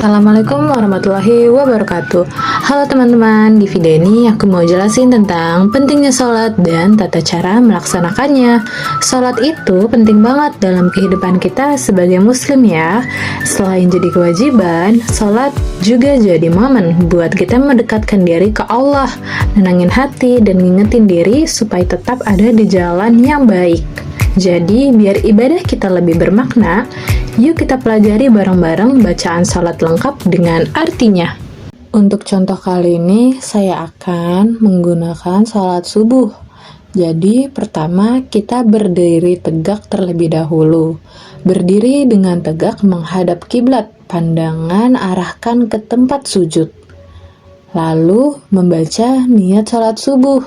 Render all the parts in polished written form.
Assalamualaikum warahmatullahi wabarakatuh. Halo teman-teman, di video ini aku mau jelasin tentang pentingnya sholat dan tata cara melaksanakannya. Sholat itu penting banget dalam kehidupan kita sebagai muslim ya. Selain jadi kewajiban, sholat juga jadi momen buat kita mendekatkan diri ke Allah, nenangin hati dan ngingetin diri supaya tetap ada di jalan yang baik. Jadi, biar ibadah kita lebih bermakna, yuk kita pelajari bareng-bareng bacaan salat lengkap dengan artinya. Untuk contoh kali ini, saya akan menggunakan salat subuh. Jadi, pertama kita berdiri tegak terlebih dahulu. Berdiri dengan tegak menghadap kiblat, pandangan arahkan ke tempat sujud. Lalu, membaca niat salat subuh,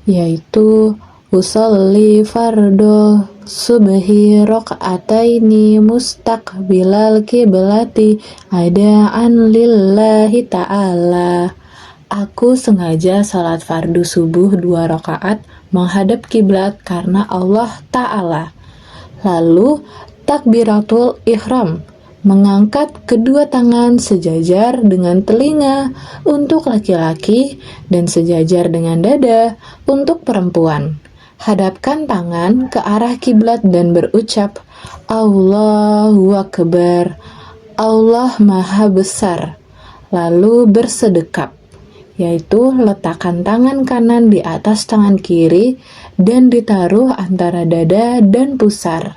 yaitu usolli fardo subhi rok'ataini mustaqbilal kiblati adaan lillahi ta'ala. Aku sengaja salat fardu subuh 2 rakaat menghadap kiblat karena Allah Ta'ala. Lalu takbiratul ihram, mengangkat kedua tangan sejajar dengan telinga untuk laki-laki dan sejajar dengan dada untuk perempuan. Hadapkan tangan ke arah kiblat dan berucap, Allahu Akbar, Allah Maha Besar. Lalu bersedekap, yaitu letakkan tangan kanan di atas tangan kiri dan ditaruh antara dada dan pusar.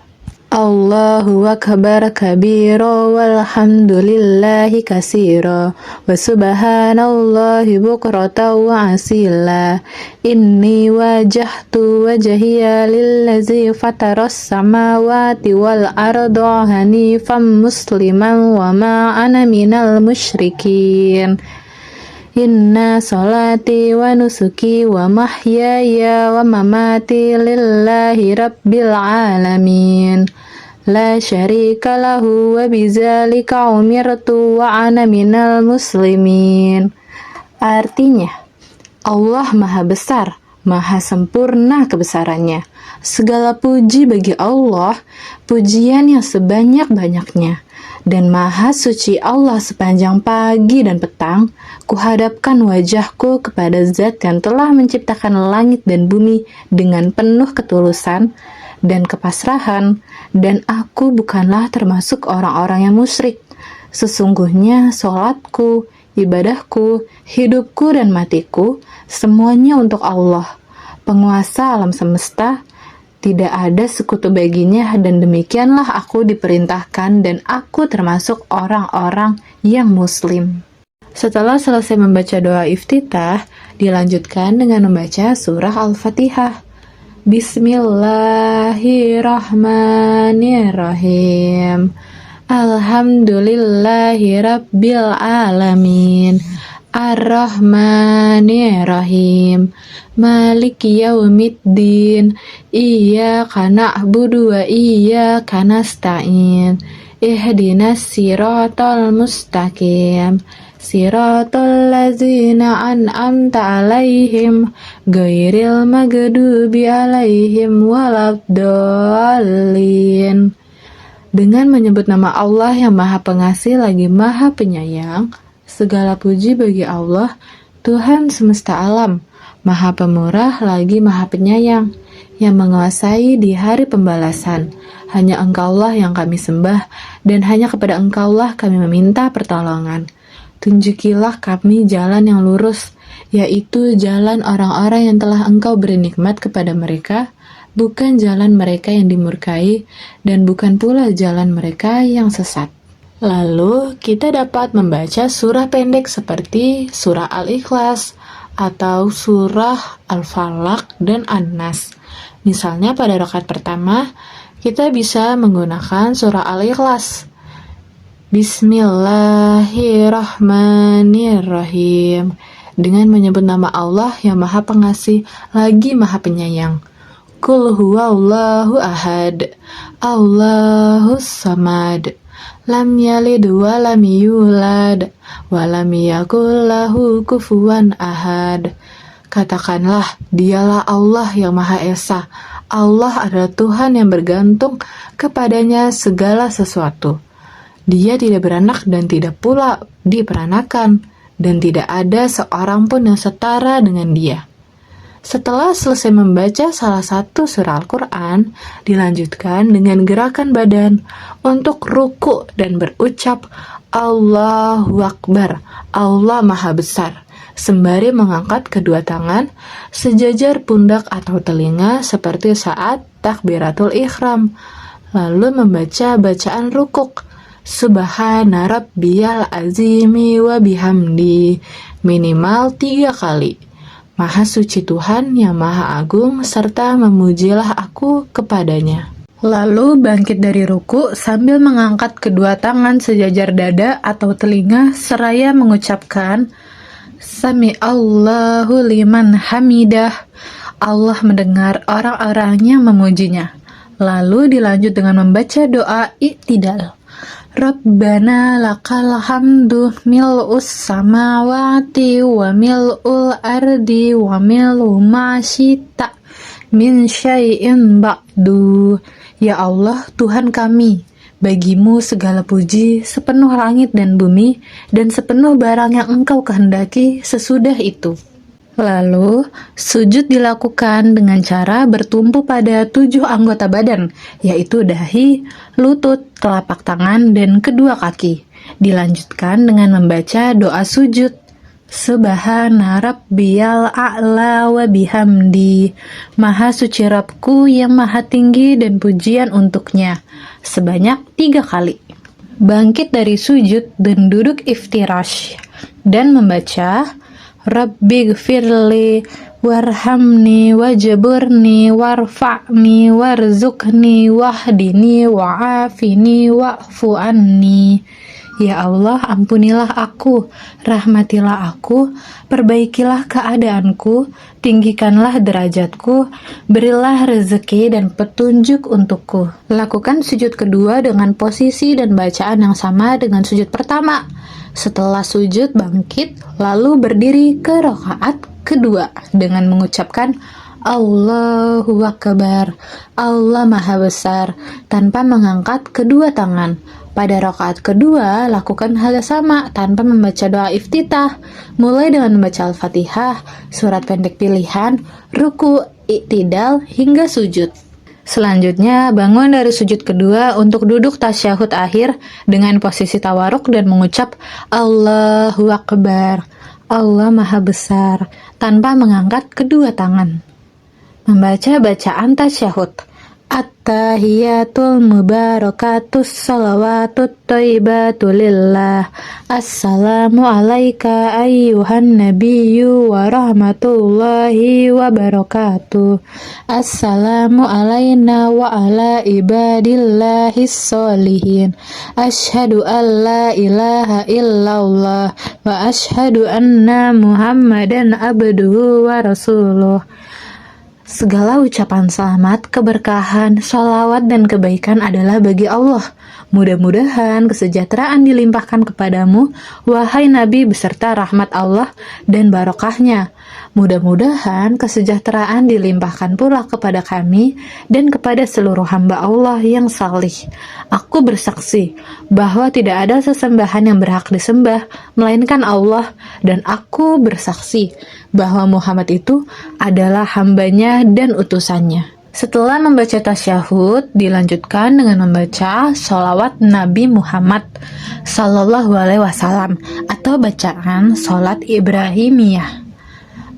Allahu Akbar kabira walhamdulillahi kasira wa subhanallahi bukrata wa asila. Inni wajahtu wajhiya lillazi fataras samawati wal arda hanifan musliman wa ma ana minal musyrikin. Inna salati wa nusuki wa mahyaya wa mamati lillahi rabbil alamin. La syarika lahu wa bizalika umirtu wa ana minal muslimin. Artinya, Allah Maha Besar, Maha Sempurna kebesarannya. Segala puji bagi Allah, pujian yang sebanyak-banyaknya. Dan Maha Suci Allah sepanjang pagi dan petang, kuhadapkan wajahku kepada Zat yang telah menciptakan langit dan bumi dengan penuh ketulusan dan kepasrahan, dan aku bukanlah termasuk orang-orang yang musyrik. Sesungguhnya sholatku, ibadahku, hidupku dan matiku, semuanya untuk Allah, penguasa alam semesta. Tidak ada sekutu baginya, dan demikianlah aku diperintahkan dan aku termasuk orang-orang yang muslim. Setelah selesai membaca doa iftitah, dilanjutkan dengan membaca surah Al-Fatihah. Bismillahirrahmanirrahim. Alhamdulillahi rabbil alamin. Ar-Rahmanir-Rahim. Maliki yaumiddin. Iyyaka na'budu wa iyyaka nasta'in. Ihdinas siratal mustaqim. Siratal ladzina an'amta 'alaihim ghairil maghdubi 'alaihim waladdallin. Dengan menyebut nama Allah yang Maha Pengasih lagi Maha Penyayang, segala puji bagi Allah, Tuhan semesta alam, Maha Pemurah lagi Maha Penyayang, yang menguasai di hari pembalasan. Hanya Engkaulah yang kami sembah, dan hanya kepada Engkaulah kami meminta pertolongan. Tunjukilah kami jalan yang lurus, yaitu jalan orang-orang yang telah Engkau beri nikmat kepada mereka, bukan jalan mereka yang dimurkai, dan bukan pula jalan mereka yang sesat. Lalu, kita dapat membaca surah pendek seperti surah Al-Ikhlas atau surah Al-Falaq dan An-Nas. Misalnya pada rakaat pertama, kita bisa menggunakan surah Al-Ikhlas. Bismillahirrahmanirrahim. Dengan menyebut nama Allah yang Maha Pengasih lagi Maha Penyayang. Qul huwallahu ahad, Allahus samad. Lam yalid wa lam yulad wa lam yakul lahu kufuwan ahad. Katakanlah, dialah Allah yang Maha Esa. Allah adalah Tuhan yang bergantung kepadanya segala sesuatu. Dia tidak beranak dan tidak pula diperanakan, dan tidak ada seorang pun yang setara dengan dia. Setelah selesai membaca salah satu surah Al-Quran, dilanjutkan dengan gerakan badan untuk ruku dan berucap Allahu Akbar, Allah Maha Besar, sembari mengangkat kedua tangan sejajar pundak atau telinga seperti saat takbiratul ihram, lalu membaca bacaan rukuk Subhana Rabbiyal Azimi wa bihamdi minimal 3 kali. Maha suci Tuhan yang Maha Agung, serta memujilah aku kepadanya. Lalu bangkit dari ruku sambil mengangkat kedua tangan sejajar dada atau telinga seraya mengucapkan Sami Allahu liman hamidah. Allah mendengar orang-orang yang memujinya. Lalu dilanjut dengan membaca doa i'tidal. Rabbana lakal hamdu mil'us samawati wa mil'ul ardi wa mil'u ma syita min syai'in ba'du. Ya Allah, Tuhan kami, bagimu segala puji sepenuh langit dan bumi dan sepenuh barang yang Engkau kehendaki sesudah itu. Lalu, sujud dilakukan dengan cara bertumpu pada 7 anggota badan, yaitu dahi, lutut, telapak tangan, dan kedua kaki. Dilanjutkan dengan membaca doa sujud. Subhana Rabbiyal A'la wa bihamdi. Maha suci Rabbku yang maha tinggi dan pujian untuknya. Sebanyak 3 kali. Bangkit dari sujud dan duduk iftirash. Dan membaca Rabbighfirli warhamni wajburni warfa'ni warzukni wahdini wa'afini wa'fu anni. Ya Allah, ampunilah aku, rahmatilah aku, perbaikilah keadaanku, tinggikanlah derajatku, berilah rezeki dan petunjuk untukku. Lakukan sujud kedua dengan posisi dan bacaan yang sama dengan sujud pertama. Setelah sujud, bangkit, lalu berdiri ke rakaat kedua dengan mengucapkan Allahu Akbar, Allah Maha Besar, tanpa mengangkat kedua tangan. Pada rakaat kedua, lakukan hal yang sama tanpa membaca doa iftitah, mulai dengan membaca Al-Fatihah, surat pendek pilihan, ruku, i'tidal, hingga sujud. Selanjutnya, bangun dari sujud kedua untuk duduk tasyahud akhir dengan posisi tawaruk dan mengucap Allahu Akbar, Allah Maha Besar, tanpa mengangkat kedua tangan. Membaca bacaan tasyahud. At-tahiyatul mubarakatus salawatut thayyibatu lillah. Assalamu alayka ayyuhan nabiyyu wa rahmatullahi wa barakatuh. Assalamu alayna wa ala ibadillahis sholihin. Asyhadu an la ilaha illallah wa asyhadu anna Muhammadan abduhu wa rasuluh. Segala ucapan selamat, keberkahan, sholawat, dan kebaikan adalah bagi Allah. Mudah-mudahan kesejahteraan dilimpahkan kepadamu, wahai Nabi, beserta rahmat Allah dan barokahnya. Mudah-mudahan kesejahteraan dilimpahkan pula kepada kami dan kepada seluruh hamba Allah yang salih. Aku bersaksi bahwa tidak ada sesembahan yang berhak disembah, melainkan Allah, dan aku bersaksi bahwa Muhammad itu adalah hambanya dan utusannya. Setelah membaca tasyahud, dilanjutkan dengan membaca sholawat Nabi Muhammad Sallallahu Alaihi Wasallam atau bacaan sholat Ibrahimiyah.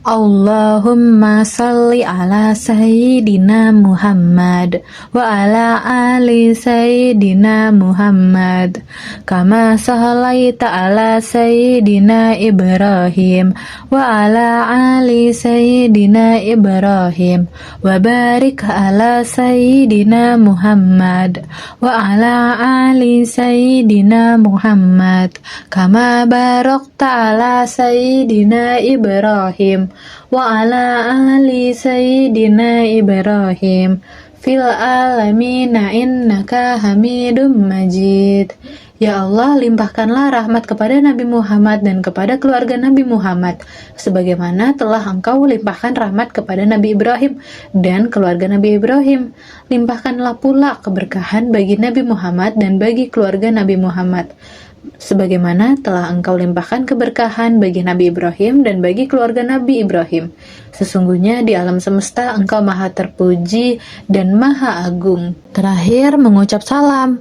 Allahumma salli ala Sayyidina Muhammad wa ala ali Sayyidina Muhammad kama sallaita ala Sayyidina Ibrahim wa ala ali Sayyidina Ibrahim wa barik ala Sayyidina Muhammad wa ala ali Sayyidina Muhammad kama barakta ala Sayyidina Ibrahim wa ala ali Sayyidina Ibrahim fil alamina innaka hamidum majid. Ya Allah, limpahkanlah rahmat kepada Nabi Muhammad dan kepada keluarga Nabi Muhammad, sebagaimana telah Engkau limpahkan rahmat kepada Nabi Ibrahim dan keluarga Nabi Ibrahim. Limpahkanlah pula keberkahan bagi Nabi Muhammad dan bagi keluarga Nabi Muhammad, sebagaimana telah Engkau limpahkan keberkahan bagi Nabi Ibrahim dan bagi keluarga Nabi Ibrahim. Sesungguhnya di alam semesta Engkau maha terpuji dan maha agung. Terakhir mengucap salam.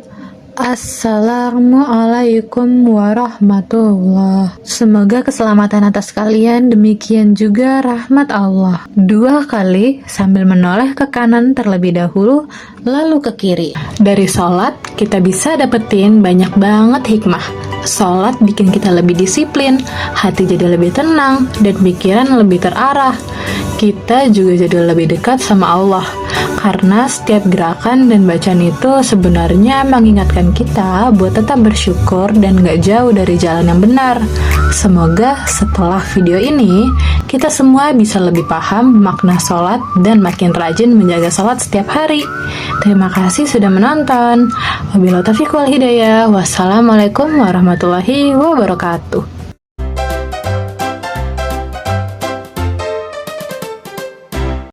Assalamualaikum warahmatullah. Semoga keselamatan atas kalian, demikian juga rahmat Allah. 2 kali sambil menoleh ke kanan terlebih dahulu, lalu ke kiri. Dari sholat kita bisa dapetin banyak banget hikmah. Sholat bikin kita lebih disiplin, hati jadi lebih tenang, dan pikiran lebih terarah. Kita juga jadi lebih dekat sama Allah, karena setiap gerakan dan bacaan itu sebenarnya mengingatkan kita buat tetap bersyukur dan gak jauh dari jalan yang benar. Semoga setelah video ini, kita semua bisa lebih paham makna sholat dan makin rajin menjaga sholat setiap hari. Terima kasih sudah menonton. Wabillahi taufiq wal hidayah. Wassalamualaikum warahmatullahi wabarakatuh.